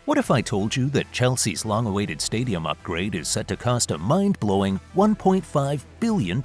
What if I told you that Chelsea's long-awaited stadium upgrade is set to cost a mind-blowing £1.5 billion,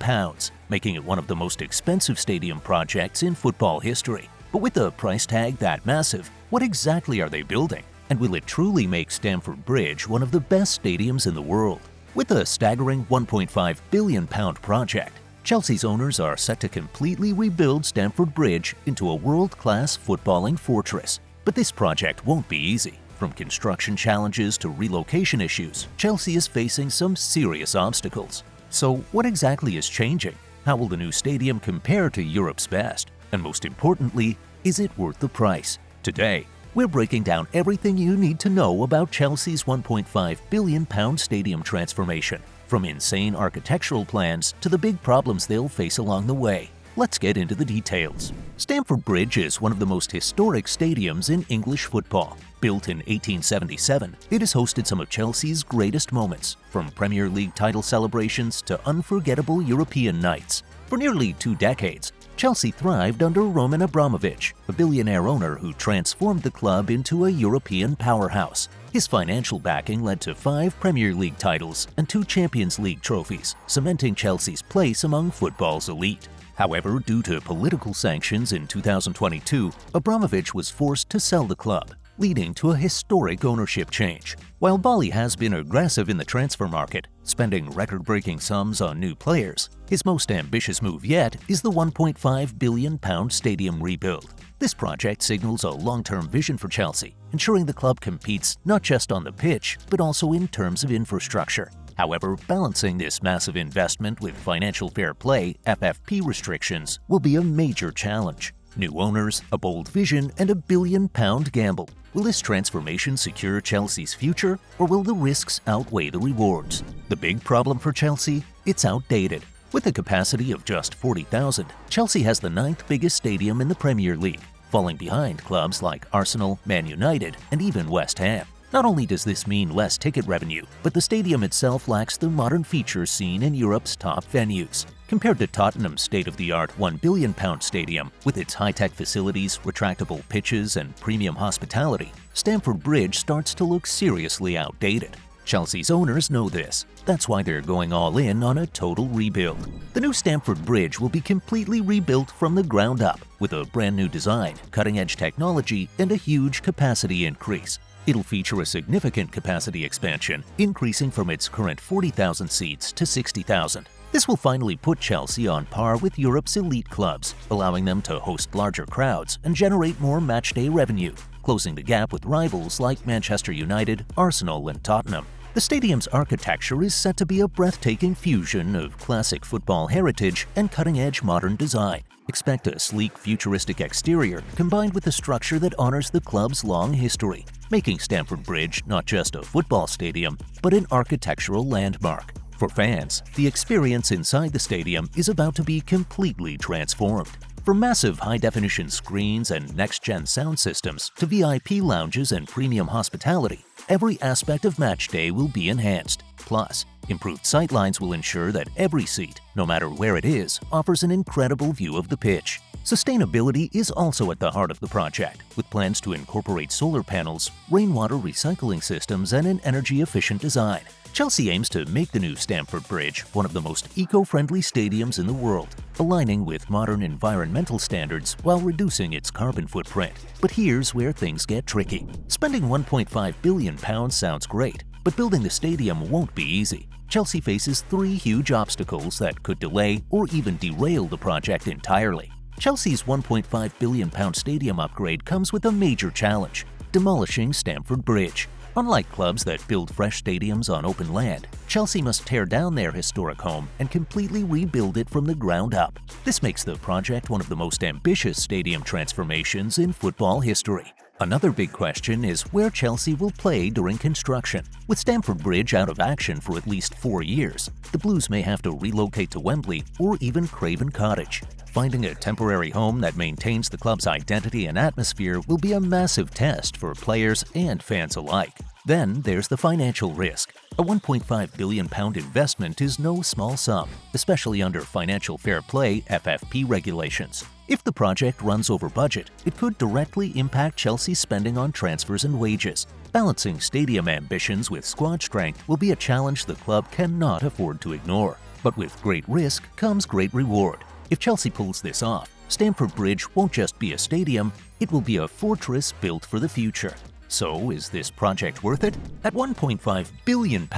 making it one of the most expensive stadium projects in football history? But with a price tag that massive, what exactly are they building? And will it truly make Stamford Bridge one of the best stadiums in the world? With a staggering £1.5 billion project, Chelsea's owners are set to completely rebuild Stamford Bridge into a world-class footballing fortress. But this project won't be easy. From construction challenges to relocation issues, Chelsea is facing some serious obstacles. So what exactly is changing? How will the new stadium compare to Europe's best? And most importantly, is it worth the price? Today, we're breaking down everything you need to know about Chelsea's £1.5 billion stadium transformation, from insane architectural plans to the big problems they'll face along the way. Let's get into the details. Stamford Bridge is one of the most historic stadiums in English football. Built in 1877, it has hosted some of Chelsea's greatest moments, from Premier League title celebrations to unforgettable European nights. For nearly 2 decades, Chelsea thrived under Roman Abramovich, a billionaire owner who transformed the club into a European powerhouse. His financial backing led to 5 Premier League titles and 2 Champions League trophies, cementing Chelsea's place among football's elite. However, due to political sanctions in 2022, Abramovich was forced to sell the club, leading to a historic ownership change. While Bali has been aggressive in the transfer market, spending record-breaking sums on new players, his most ambitious move yet is the £1.5 billion stadium rebuild. This project signals a long-term vision for Chelsea, ensuring the club competes not just on the pitch, but also in terms of infrastructure. However, balancing this massive investment with financial fair play (FFP) restrictions will be a major challenge. New owners, a bold vision, and a £1 billion gamble. Will this transformation secure Chelsea's future, or will the risks outweigh the rewards? The big problem for Chelsea? It's outdated. With a capacity of just 40,000, Chelsea has the 9th biggest stadium in the Premier League, falling behind clubs like Arsenal, Man United, and even West Ham. Not only does this mean less ticket revenue, but the stadium itself lacks the modern features seen in Europe's top venues. Compared to Tottenham's state-of-the-art £1 billion stadium, with its high-tech facilities, retractable pitches, and premium hospitality, Stamford Bridge starts to look seriously outdated. Chelsea's owners know this. That's why they're going all in on a total rebuild. The new Stamford Bridge will be completely rebuilt from the ground up, with a brand new design, cutting-edge technology, and a huge capacity increase. It'll feature a significant capacity expansion, increasing from its current 40,000 seats to 60,000. This will finally put Chelsea on par with Europe's elite clubs, allowing them to host larger crowds and generate more matchday revenue, closing the gap with rivals like Manchester United, Arsenal, and Tottenham. The stadium's architecture is set to be a breathtaking fusion of classic football heritage and cutting-edge modern design. Expect a sleek, futuristic exterior combined with a structure that honors the club's long history, making Stamford Bridge not just a football stadium, but an architectural landmark. For fans, the experience inside the stadium is about to be completely transformed. From massive high-definition screens and next-gen sound systems to VIP lounges and premium hospitality, every aspect of match day will be enhanced. Plus, improved sightlines will ensure that every seat, no matter where it is, offers an incredible view of the pitch. Sustainability is also at the heart of the project, with plans to incorporate solar panels, rainwater recycling systems, and an energy-efficient design. Chelsea aims to make the new Stamford Bridge one of the most eco-friendly stadiums in the world, aligning with modern environmental standards while reducing its carbon footprint. But here's where things get tricky. Spending £1.5 billion sounds great, but building the stadium won't be easy. Chelsea faces 3 huge obstacles that could delay or even derail the project entirely. Chelsea's £1.5 billion stadium upgrade comes with a major challenge: demolishing Stamford Bridge. Unlike clubs that build fresh stadiums on open land, Chelsea must tear down their historic home and completely rebuild it from the ground up. This makes the project one of the most ambitious stadium transformations in football history. Another big question is where Chelsea will play during construction. With Stamford Bridge out of action for at least 4 years, the Blues may have to relocate to Wembley or even Craven Cottage. Finding a temporary home that maintains the club's identity and atmosphere will be a massive test for players and fans alike. Then there's the financial risk. A £1.5 billion investment is no small sum, especially under financial fair play (FFP) regulations. If the project runs over budget, it could directly impact Chelsea's spending on transfers and wages. Balancing stadium ambitions with squad strength will be a challenge the club cannot afford to ignore. But with great risk comes great reward. If Chelsea pulls this off, Stamford Bridge won't just be a stadium, it will be a fortress built for the future. So, is this project worth it? At £1.5 billion,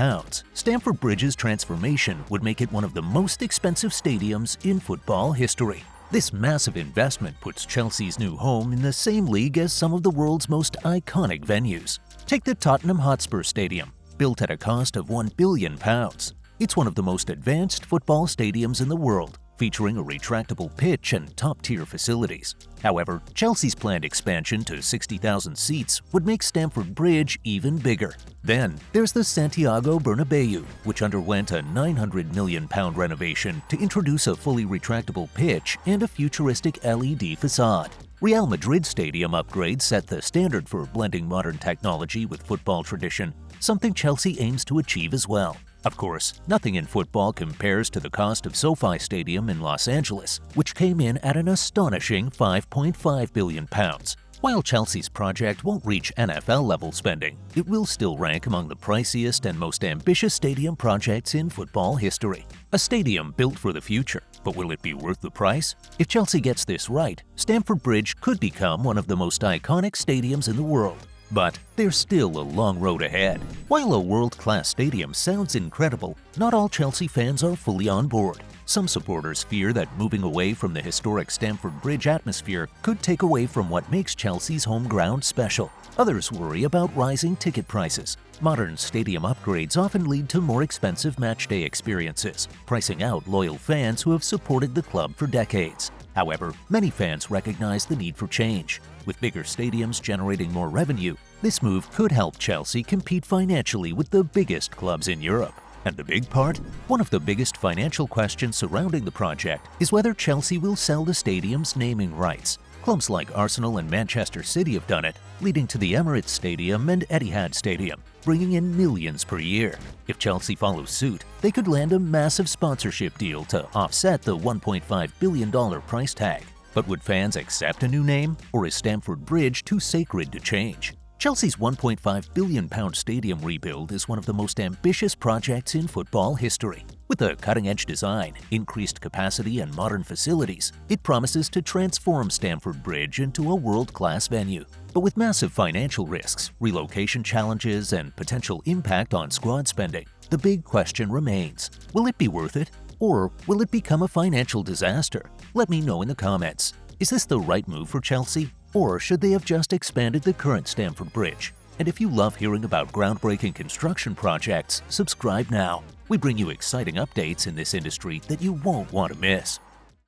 Stamford Bridge's transformation would make it one of the most expensive stadiums in football history. This massive investment puts Chelsea's new home in the same league as some of the world's most iconic venues. Take the Tottenham Hotspur Stadium, built at a cost of £1 billion. It's one of the most advanced football stadiums in the world, featuring a retractable pitch and top-tier facilities. However, Chelsea's planned expansion to 60,000 seats would make Stamford Bridge even bigger. Then, there's the Santiago Bernabeu, which underwent a £900 million renovation to introduce a fully retractable pitch and a futuristic LED facade. Real Madrid Stadium upgrades set the standard for blending modern technology with football tradition, something Chelsea aims to achieve as well. Of course, nothing in football compares to the cost of SoFi Stadium in Los Angeles, which came in at an astonishing £5.5 billion. While Chelsea's project won't reach NFL-level spending, it will still rank among the priciest and most ambitious stadium projects in football history. A stadium built for the future, but will it be worth the price? If Chelsea gets this right, Stamford Bridge could become one of the most iconic stadiums in the world. But there's still a long road ahead. While a world-class stadium sounds incredible, not all Chelsea fans are fully on board. Some supporters fear that moving away from the historic Stamford Bridge atmosphere could take away from what makes Chelsea's home ground special. Others worry about rising ticket prices. Modern stadium upgrades often lead to more expensive matchday experiences, pricing out loyal fans who have supported the club for decades. However, many fans recognize the need for change. With bigger stadiums generating more revenue, this move could help Chelsea compete financially with the biggest clubs in Europe. And the big part? One of the biggest financial questions surrounding the project is whether Chelsea will sell the stadium's naming rights. Clubs like Arsenal and Manchester City have done it, leading to the Emirates Stadium and Etihad Stadium, bringing in millions per year. If Chelsea follows suit, they could land a massive sponsorship deal to offset the $1.5 billion price tag. But would fans accept a new name, or is Stamford Bridge too sacred to change? Chelsea's £1.5 billion stadium rebuild is one of the most ambitious projects in football history. With a cutting-edge design, increased capacity, and modern facilities, it promises to transform Stamford Bridge into a world-class venue. But with massive financial risks, relocation challenges, and potential impact on squad spending, the big question remains: will it be worth it? Or will it become a financial disaster? Let me know in the comments. Is this the right move for Chelsea? Or should they have just expanded the current Stamford Bridge? And if you love hearing about groundbreaking construction projects, subscribe now. We bring you exciting updates in this industry that you won't want to miss.